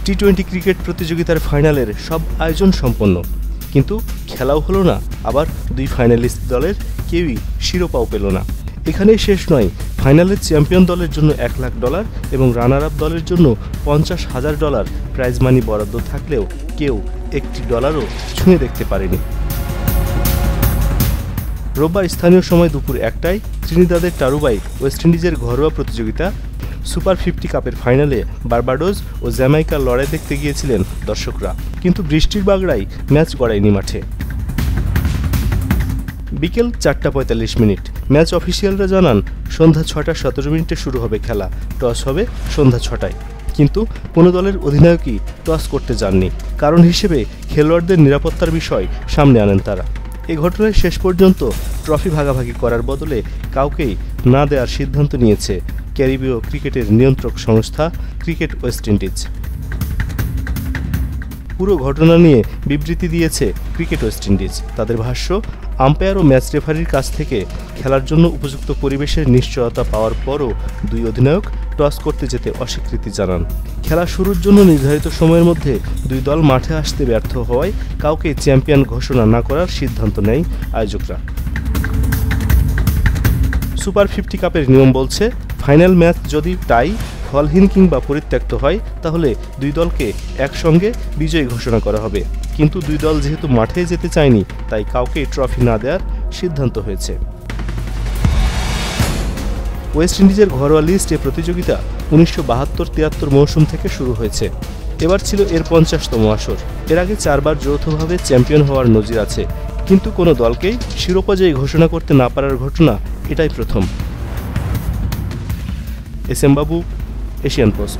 টি-20 cricket প্রতিযোগিতার ফাইনালের সব আয়োজন সম্পন্ন, কিন্তু খেলাও হলো না, আবার দুই ফাইনালিস্ট দলের কেউই শিরোপাও পেল না। এখানেই শেষ নয়, ফাইনালের চ্যাম্পিয়ন দলের জন্য $1 লাখ এবং রানার আপ দলের জন্য $50,000 প্রাইজ মানি বরাদ্দ থাকলেও কেউ $1ও ছুঁয়ে দেখতে পারেনি। রোববার স্থানীয় সময় দুপুর 1টায় ত্রিনিদাদের টারুবাই ওয়েস্ট ইন্ডিজের ঘরোয়া প্রতিযোগিতা সুপার 50 কাপের ফাইনালে বার্বাডোস ও জ্যামাইকার লড়াই দেখতে গিয়েছিলেন দর্শকরা, কিন্তু বৃষ্টির বাগড়ায় ম্যাচ গড়ায়নি মাঠে। বিকেল 4:45 ম্যাচ অফিসিয়ালরা জানান সন্ধ্যা 6:17 শুরু হবে খেলা, টস হবে সন্ধ্যা 6টায়। কিন্তু কোনো দলের অধিনায়কই টস করতে যাননি, কারণ হিসেবে খেলোয়াড়দের নিরাপত্তার বিষয় সামনে আনেন তারা। এ ঘটনায় শেষ পর্যন্ত ট্রফি ভাগাভাগি করার বদলে কাউকেই না দেওয়ার সিদ্ধান্ত নিয়েছে ক্যারিবীয় ক্রিকেটের নিয়ন্ত্রক সংস্থা ক্রিকেট ওয়েস্ট ইন্ডিজ। পুরো ঘটনা নিয়ে বিবৃতি দিয়েছে ক্রিকেট ওয়েস্ট ইন্ডিজ। তাদের ভাষ্য, আম্পায়ার ও ম্যাচ রেফারির কাছ থেকে খেলার জন্য উপযুক্ত পরিবেশের নিশ্চয়তা পাওয়ার পরও দুই অধিনায়ক টস করতে যেতে অস্বীকৃতি জানান। খেলা শুরুর জন্য নির্ধারিত সময়ের মধ্যে দুই দল মাঠে আসতে ব্যর্থ হওয়ায় কাউকে চ্যাম্পিয়ন ঘোষণা না করার সিদ্ধান্ত নেয় আয়োজকরা। সুপার 50 কাপের নিয়ম বলছে, ফাইনাল ম্যাচ যদি টাই, ফলহীন কিংবা পরিত্যক্ত হয় তাহলে দুই দলকে একসঙ্গে বিজয়ী ঘোষণা করা হবে। কিন্তু দুই দল যেহেতু মাঠে যেতে চায়নি, তাই কাউকেই ট্রফি না দেওয়ার সিদ্ধান্ত হয়েছে। ওয়েস্ট ইন্ডিজের ঘরোয়া লিস্টে প্রতিযোগিতা 1972-73 মৌসুম থেকে শুরু হয়েছে। এবার ছিল এর 50তম আসর। এর আগে 4 বার যৌথভাবে চ্যাম্পিয়ন হওয়ার নজির আছে, কিন্তু কোনো দলকেই শিরোপাজয়ী ঘোষণা করতে না পারার ঘটনা এটাই প্রথম। এস এম বাবু, এশিয়ান পোস্ট।